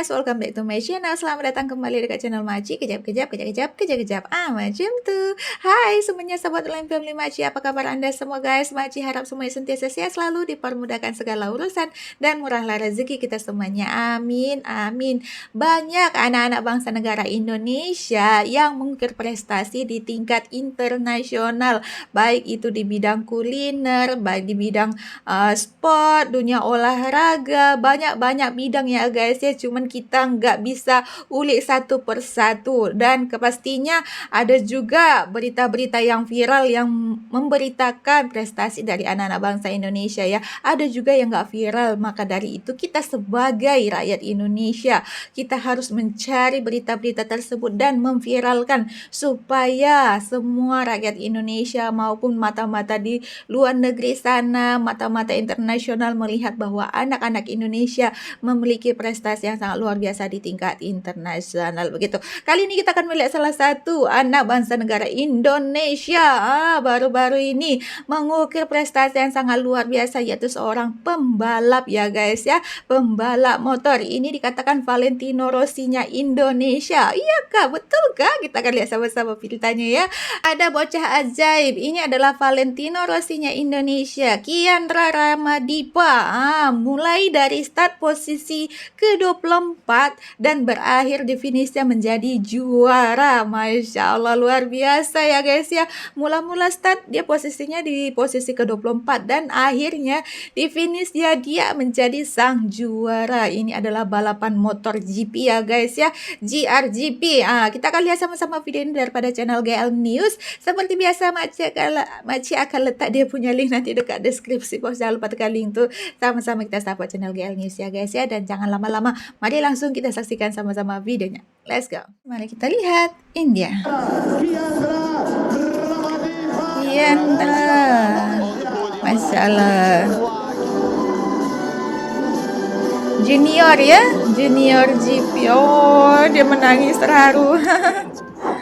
guys, welcome back to my channel. Selamat datang kembali dekat channel Maci. Kejap. Macam tuh. Hai semuanya, sahabat online family Maci. Apa kabar Anda semua guys? Maci harap semuanya sentiasa sehat selalu, dipermudahkan segala urusan dan murahlah rezeki kita semuanya. Amin. Banyak anak-anak bangsa negara Indonesia yang mengukir prestasi di tingkat internasional, baik itu di bidang kuliner, baik di bidang sport, dunia olahraga, banyak bidang ya guys ya, cuman kita nggak bisa ulik satu persatu. Dan pastinya ada juga berita-berita yang viral yang memberitakan prestasi dari anak-anak bangsa Indonesia ya, ada juga yang nggak viral. Maka dari itu kita sebagai rakyat Indonesia, kita harus mencari berita-berita tersebut dan memviralkan supaya semua rakyat Indonesia maupun mata-mata di luar negeri sana, mata-mata internasional melihat bahwa anak-anak Indonesia memiliki prestasi yang sangat luar biasa di tingkat internasional begitu. Kali ini kita akan melihat salah satu anak bangsa negara Indonesia baru-baru ini mengukir prestasi yang sangat luar biasa, yaitu seorang pembalap ya guys ya, pembalap motor. Ini dikatakan Valentino Rossi-nya Indonesia. Iya kah? Betul kah? Kita akan lihat sama-sama beritanya ya. Ada bocah ajaib. Ini adalah Valentino Rossi-nya Indonesia, Kiandra Ramadipa. Mulai dari start posisi ke-24 dan berakhir di finishnya menjadi juara. Masya Allah, luar biasa ya guys ya. Mula-mula start dia posisinya di posisi ke-24 dan akhirnya di finish dia menjadi sang juara. Ini adalah balapan motor GP ya guys ya, GRGP. Kita akan lihat sama-sama video ini daripada channel GL News. Seperti biasa Maci akan letak dia punya link nanti dekat deskripsi box. Jangan lupa tekan link tuh. Sama-sama kita support channel GL News ya guys ya. Dan jangan lama-lama, mari langsung kita saksikan sama-sama videonya. Let's go. Mari kita lihat India. Kiandra, Masya Allah. Junior ya, Junior GP. Oh, dia menangis terharu.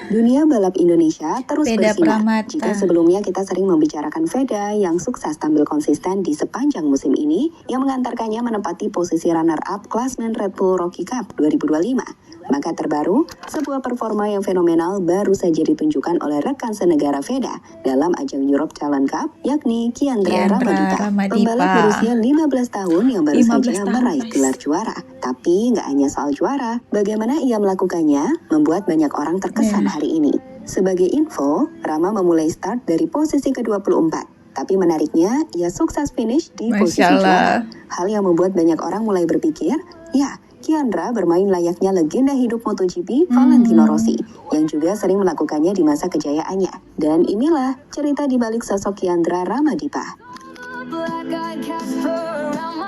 Dunia balap Indonesia terus Veda bersinar. Pramata. Jika sebelumnya kita sering membicarakan Veda yang sukses tampil konsisten di sepanjang musim ini, yang mengantarkannya menempati posisi runner-up klasmen Red Bull Rookie Cup 2025. Maka terbaru, sebuah performa yang fenomenal baru saja ditunjukkan oleh rekan senegara Veda dalam ajang Europe Talent Cup, yakni Kiandra Ramadipa. Pembalap berusia 15 tahun yang baru saja meraih gelar juara. Tapi nggak hanya soal juara, bagaimana ia melakukannya membuat banyak orang terkesan hari ini. Sebagai info, Rama memulai start dari posisi ke-24. Tapi menariknya, ia sukses finish di posisi juara. Hal yang membuat banyak orang mulai berpikir, ya, Kiandra bermain layaknya legenda hidup MotoGP Valentino Rossi, yang juga sering melakukannya di masa kejayaannya. Dan inilah cerita di balik sosok Kiandra Ramadipa.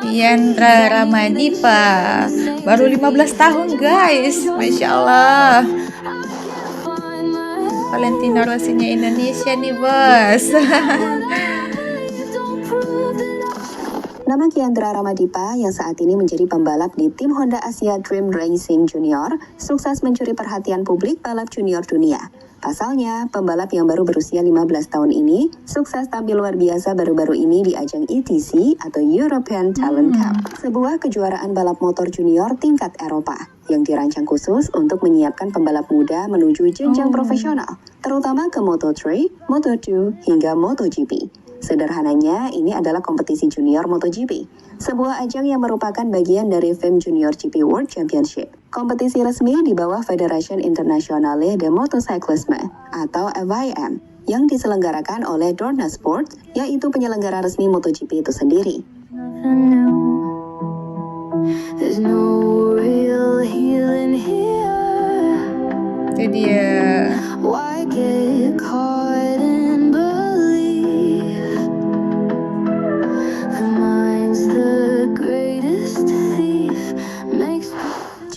Kiandra Ramadipa baru 15 tahun guys, Masya Allah. Valentino Rossi-nya Indonesia nih bos. Nama Kiandra Ramadipa yang saat ini menjadi pembalap di tim Honda Asia Dream Racing Junior sukses mencuri perhatian publik balap junior dunia. Pasalnya, pembalap yang baru berusia 15 tahun ini sukses tampil luar biasa baru-baru ini di ajang ETC atau European Talent Cup, sebuah kejuaraan balap motor junior tingkat Eropa yang dirancang khusus untuk menyiapkan pembalap muda menuju jenjang profesional, terutama ke Moto3, Moto2, hingga MotoGP. Sederhananya, ini adalah kompetisi junior MotoGP, sebuah ajang yang merupakan bagian dari FIM Junior GP World Championship. Kompetisi resmi di bawah Federation Internationale de Motocyclisme atau FIM yang diselenggarakan oleh Dorna Sport, yaitu penyelenggara resmi MotoGP itu sendiri. Itu dia.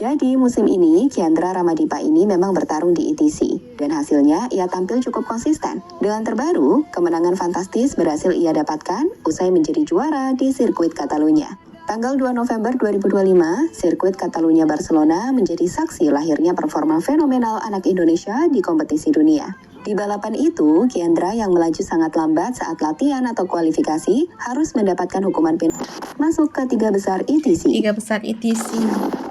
Jadi musim ini Kiandra Ramadipa ini memang bertarung di ETC dan hasilnya ia tampil cukup konsisten. Dengan terbaru, kemenangan fantastis berhasil ia dapatkan usai menjadi juara di sirkuit Catalunya. Tanggal 2 November 2025, sirkuit Catalunya Barcelona menjadi saksi lahirnya performa fenomenal anak Indonesia di kompetisi dunia. Di balapan itu, Kiandra yang melaju sangat lambat saat latihan atau kualifikasi harus mendapatkan hukuman penalti masuk ke 3 besar ETC. 3 besar ETC.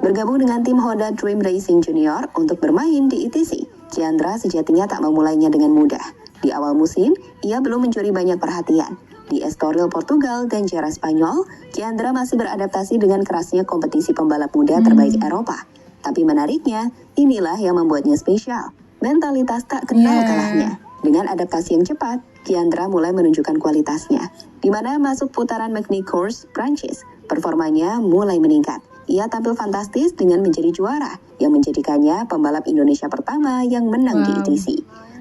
Bergabung dengan tim Honda Dream Racing Junior untuk bermain di ITC, Kiandra sejatinya tak memulainya dengan mudah. Di awal musim, ia belum mencuri banyak perhatian. Di Estoril Portugal dan Jara Spanyol, Kiandra masih beradaptasi dengan kerasnya kompetisi pembalap muda terbaik Eropa. Tapi menariknya, inilah yang membuatnya spesial. Mentalitas tak kenal kalahnya. Dengan adaptasi yang cepat, Kiandra mulai menunjukkan kualitasnya. Di mana masuk putaran Magny-Cours, Prancis, performanya mulai meningkat. Ia tampil fantastis dengan menjadi juara, yang menjadikannya pembalap Indonesia pertama yang menang di ITC.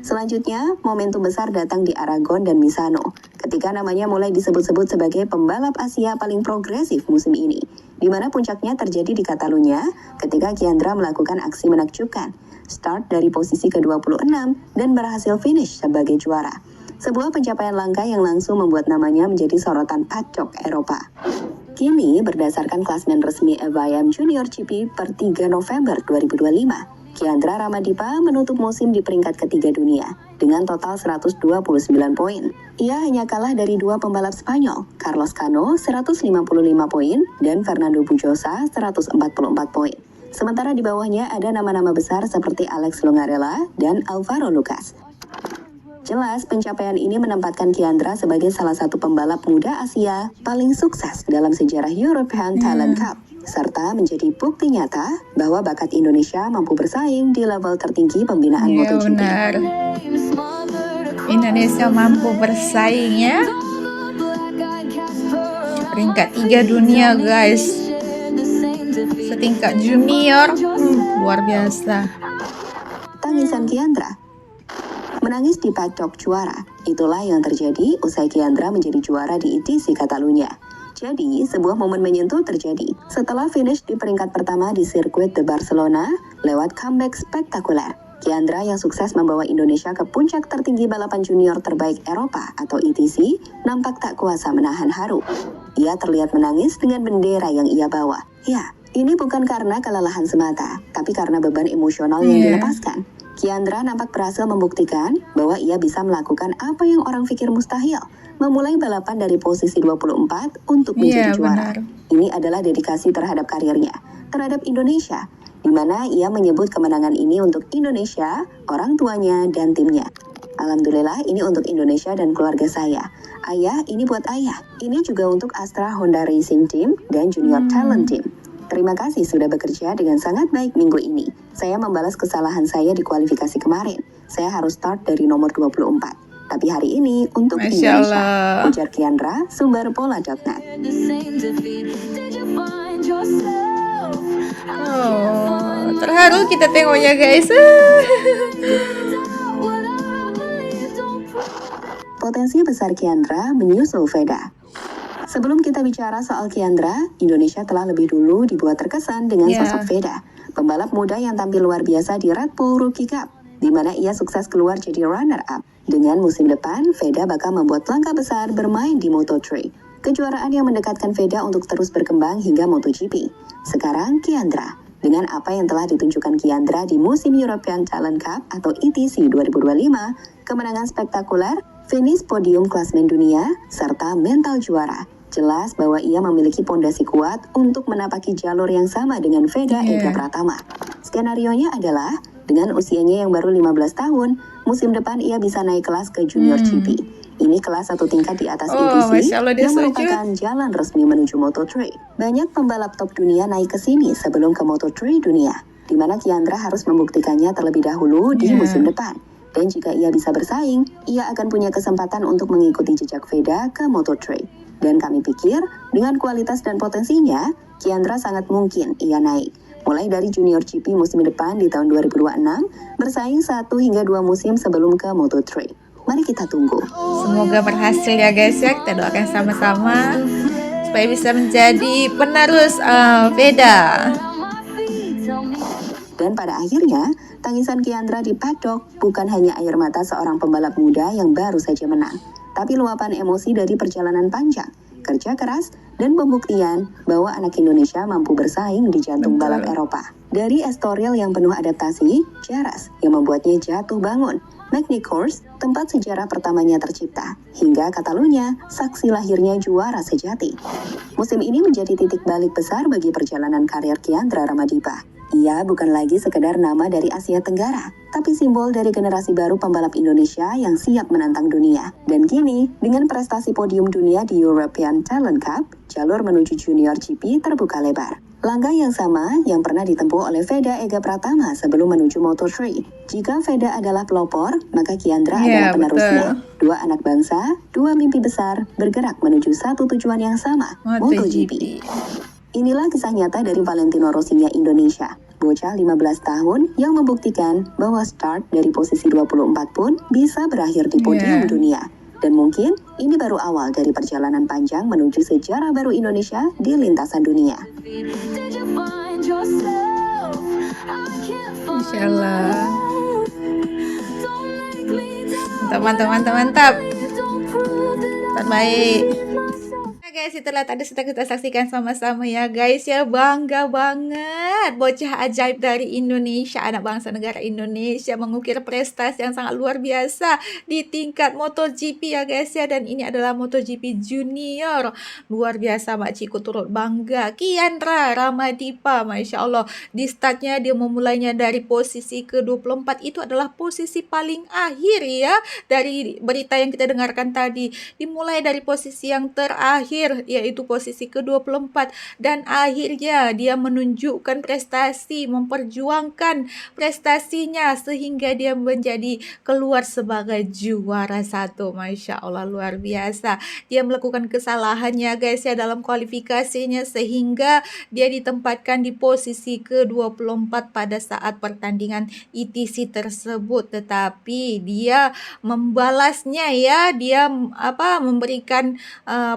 Selanjutnya, momentum besar datang di Aragon dan Misano, ketika namanya mulai disebut-sebut sebagai pembalap Asia paling progresif musim ini, di mana puncaknya terjadi di Catalunya ketika Kiandra melakukan aksi menakjubkan, start dari posisi ke-26 dan berhasil finish sebagai juara. Sebuah pencapaian langka yang langsung membuat namanya menjadi sorotan paddock Eropa. Kini, berdasarkan klasmen resmi FIM Junior GP per 3 November 2025, Kiandra Ramadipa menutup musim di peringkat ketiga dunia dengan total 129 poin. Ia hanya kalah dari dua pembalap Spanyol, Carlos Cano 155 poin dan Fernando Bujosa 144 poin. Sementara di bawahnya ada nama-nama besar seperti Alex Longarella dan Alvaro Lucas. Jelas, pencapaian ini menempatkan Kiandra sebagai salah satu pembalap muda Asia paling sukses dalam sejarah European Talent Cup, serta menjadi bukti nyata bahwa bakat Indonesia mampu bersaing di level tertinggi pembinaan MotoGP. Benar. Indonesia mampu bersaing ya. Peringkat 3 dunia guys. Setingkat junior, luar biasa. Tangisan Kiandra. Menangis di paddock juara, itulah yang terjadi usai Kiandra menjadi juara di ITC Catalunya. Jadi, sebuah momen menyentuh terjadi setelah finish di peringkat pertama di sirkuit de Barcelona lewat comeback spektakuler. Kiandra yang sukses membawa Indonesia ke puncak tertinggi balapan junior terbaik Eropa atau ITC nampak tak kuasa menahan haru. Ia terlihat menangis dengan bendera yang ia bawa. Ya, ini bukan karena kelelahan semata, tapi karena beban emosional yang dilepaskan. Kiandra nampak berhasil membuktikan bahwa ia bisa melakukan apa yang orang pikir mustahil, memulai balapan dari posisi 24 untuk menjadi juara. Benar. Ini adalah dedikasi terhadap karirnya, terhadap Indonesia, di mana ia menyebut kemenangan ini untuk Indonesia, orang tuanya, dan timnya. Alhamdulillah, ini untuk Indonesia dan keluarga saya. Ayah, ini buat ayah. Ini juga untuk Astra Honda Racing Team dan Junior Talent Team. Terima kasih sudah bekerja dengan sangat baik minggu ini. Saya membalas kesalahan saya di kualifikasi kemarin. Saya harus start dari nomor 24. Tapi hari ini untuk Masya Indonesia. Allah. Ujar Kiandra, sumber pola.net. Oh, terharu kita tengoknya guys. Potensi besar Kiandra menyusul Veda. Sebelum kita bicara soal Kiandra, Indonesia telah lebih dulu dibuat terkesan dengan sosok Veda, pembalap muda yang tampil luar biasa di Red Bull Rookie Cup, di mana ia sukses keluar jadi runner-up. Dengan musim depan, Veda bakal membuat langkah besar bermain di Moto3, kejuaraan yang mendekatkan Veda untuk terus berkembang hingga MotoGP. Sekarang Kiandra, dengan apa yang telah ditunjukkan Kiandra di musim European Talent Cup atau ITC 2025, kemenangan spektakuler, finish podium klasmen dunia, serta mental juara. Jelas bahwa ia memiliki pondasi kuat untuk menapaki jalur yang sama dengan Veda Ega Pratama. Skenarionya adalah, dengan usianya yang baru 15 tahun, musim depan ia bisa naik kelas ke Junior GP. Ini kelas satu tingkat di atas ITC yang merupakan jalan resmi menuju Moto3. Banyak pembalap top dunia naik ke sini sebelum ke Moto3 dunia, di mana Kiandra harus membuktikannya terlebih dahulu di musim depan. Dan jika ia bisa bersaing, ia akan punya kesempatan untuk mengikuti jejak Veda ke Moto3. Dan kami pikir, dengan kualitas dan potensinya, Kiandra sangat mungkin ia naik. Mulai dari Junior GP musim depan di tahun 2026, bersaing 1 hingga 2 musim sebelum ke Moto3. Mari kita tunggu. Semoga berhasil ya guys ya, kita doakan sama-sama supaya bisa menjadi penerus Veda. Dan pada akhirnya, tangisan Kiandra di paddock bukan hanya air mata seorang pembalap muda yang baru saja menang, tapi luapan emosi dari perjalanan panjang, kerja keras, dan pembuktian bahwa anak Indonesia mampu bersaing di jantung balap Eropa. Dari Estoril yang penuh adaptasi, Jaras yang membuatnya jatuh bangun, Magny Course, tempat sejarah pertamanya tercipta, hingga Catalunya, saksi lahirnya juara sejati. Musim ini menjadi titik balik besar bagi perjalanan karir Kiandra Ramadipa. Ia bukan lagi sekedar nama dari Asia Tenggara, tapi simbol dari generasi baru pembalap Indonesia yang siap menantang dunia. Dan kini, dengan prestasi podium dunia di European Talent Cup, jalur menuju Junior GP terbuka lebar. Langkah yang sama yang pernah ditempuh oleh Veda Ega Pratama sebelum menuju Moto3. Jika Veda adalah pelopor, maka Kiandra adalah penerusnya. Dua anak bangsa, dua mimpi besar, bergerak menuju satu tujuan yang sama, MotoGP. Inilah kisah nyata dari Valentino Rossinya Indonesia. Bocah 15 tahun yang membuktikan bahwa start dari posisi 24 pun bisa berakhir di podium dunia. Dan mungkin ini baru awal dari perjalanan panjang menuju sejarah baru Indonesia di lintasan dunia. Insya Allah. Mantap. Terbaik. Guys, itulah tadi sudah kita saksikan sama-sama ya guys ya. Bangga banget bocah ajaib dari Indonesia, anak bangsa negara Indonesia mengukir prestasi yang sangat luar biasa di tingkat MotoGP ya guys ya. Dan ini adalah MotoGP Junior. Luar biasa, makcikku turut bangga. Kiandra Ramadipa, Masya Allah, di startnya dia memulainya dari posisi ke-24. Itu adalah posisi paling akhir ya. Dari berita yang kita dengarkan tadi, dimulai dari posisi yang terakhir, yaitu posisi ke-24, dan akhirnya dia menunjukkan prestasi, memperjuangkan prestasinya sehingga dia menjadi keluar sebagai juara satu. Masya Allah, luar biasa. Dia melakukan kesalahannya guys ya dalam kualifikasinya sehingga dia ditempatkan di posisi ke-24 pada saat pertandingan ETC tersebut, tetapi dia membalasnya ya, dia memberikan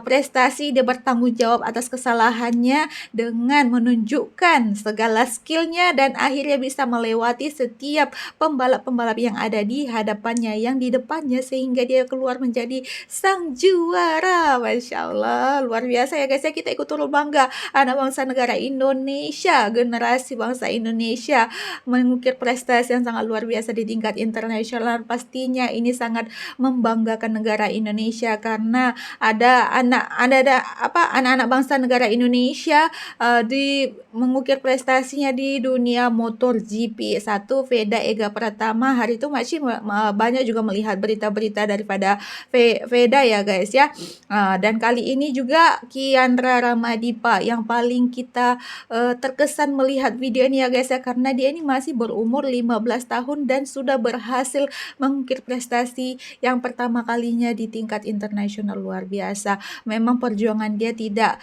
prestasi, dia bertanggung jawab atas kesalahannya dengan menunjukkan segala skillnya dan akhirnya bisa melewati setiap pembalap-pembalap yang ada di hadapannya, yang di depannya, sehingga dia keluar menjadi sang juara. Masya Allah, luar biasa ya guys ya. Kita ikut turut bangga, anak bangsa negara Indonesia, generasi bangsa Indonesia mengukir prestasi yang sangat luar biasa di tingkat internasional. Pastinya ini sangat membanggakan negara Indonesia karena ada anak-anak bangsa negara Indonesia di mengukir prestasinya di dunia MotoGP. Satu, Veda Ega Pratama. Hari itu masih banyak juga melihat berita-berita daripada Veda ya guys ya. Dan kali ini juga Kiandra Ramadipa yang paling kita terkesan melihat video ini ya guys ya, karena dia ini masih berumur 15 tahun dan sudah berhasil mengukir prestasi yang pertama kalinya di tingkat internasional. Luar biasa. Memang perjuangan dia tidak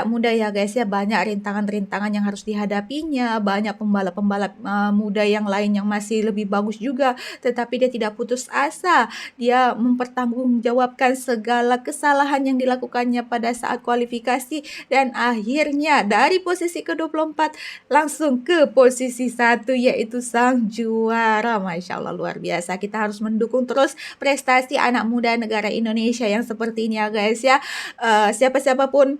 mudah ya guys ya. Banyak rintangan-rintangan yang harus dihadapinya, banyak pembalap-pembalap muda yang lain yang masih lebih bagus juga, tetapi dia tidak putus asa. Dia mempertanggungjawabkan segala kesalahan yang dilakukannya pada saat kualifikasi dan akhirnya dari posisi ke-24 langsung ke posisi 1, yaitu sang juara. Masya Allah, luar biasa. Kita harus mendukung terus prestasi anak muda negara Indonesia yang seperti ini ya guys ya. Siapa-siapa pun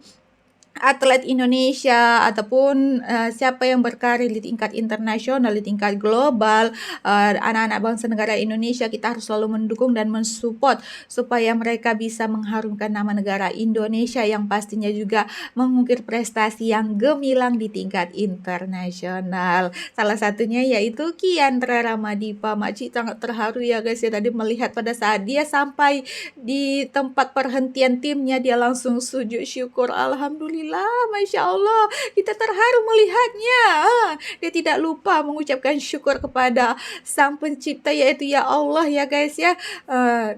atlet Indonesia ataupun siapa yang berkarir di tingkat internasional, di tingkat global, anak-anak bangsa negara Indonesia, kita harus selalu mendukung dan mensupport supaya mereka bisa mengharumkan nama negara Indonesia yang pastinya juga mengukir prestasi yang gemilang di tingkat internasional. Salah satunya yaitu Kiandra Ramadipa. Makcik sangat terharu ya guys ya tadi melihat pada saat dia sampai di tempat perhentian timnya, dia langsung sujud syukur. Alhamdulillah, Masya Allah, kita terharu melihatnya. Dia tidak lupa mengucapkan syukur kepada sang pencipta, yaitu ya Allah ya guys ya.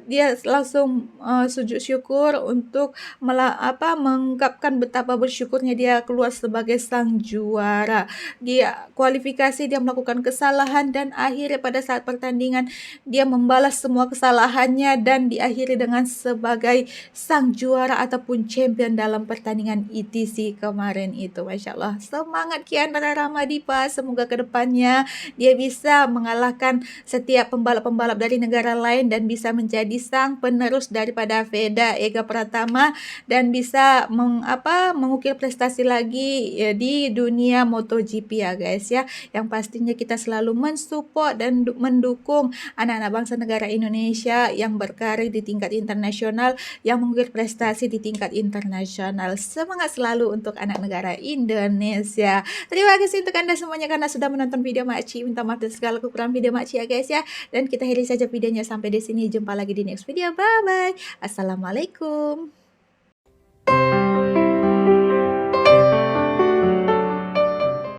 Dia langsung sujud syukur untuk mengungkapkan betapa bersyukurnya dia keluar sebagai sang juara. Dia kualifikasi, dia melakukan kesalahan dan akhirnya pada saat pertandingan dia membalas semua kesalahannya dan diakhiri dengan sebagai sang juara ataupun champion dalam pertandingan ETC kompetisi kemarin itu. Masya Allah, semangat Kiandra Ramadipa, semoga kedepannya dia bisa mengalahkan setiap pembalap-pembalap dari negara lain dan bisa menjadi sang penerus daripada Veda Ega Pratama dan bisa mengukir prestasi lagi ya, di dunia MotoGP ya guys ya. Yang pastinya kita selalu mensupport dan mendukung anak-anak bangsa negara Indonesia yang berkarir di tingkat internasional, yang mengukir prestasi di tingkat internasional. Semangat selalu untuk anak negara Indonesia. Terima kasih untuk Anda semuanya karena sudah menonton video Makci. Minta maaf atas segala kekurangan video Makci ya guys ya. Dan kita akhiri saja videonya sampai di sini. Jumpa lagi di next video. Bye bye. Assalamualaikum.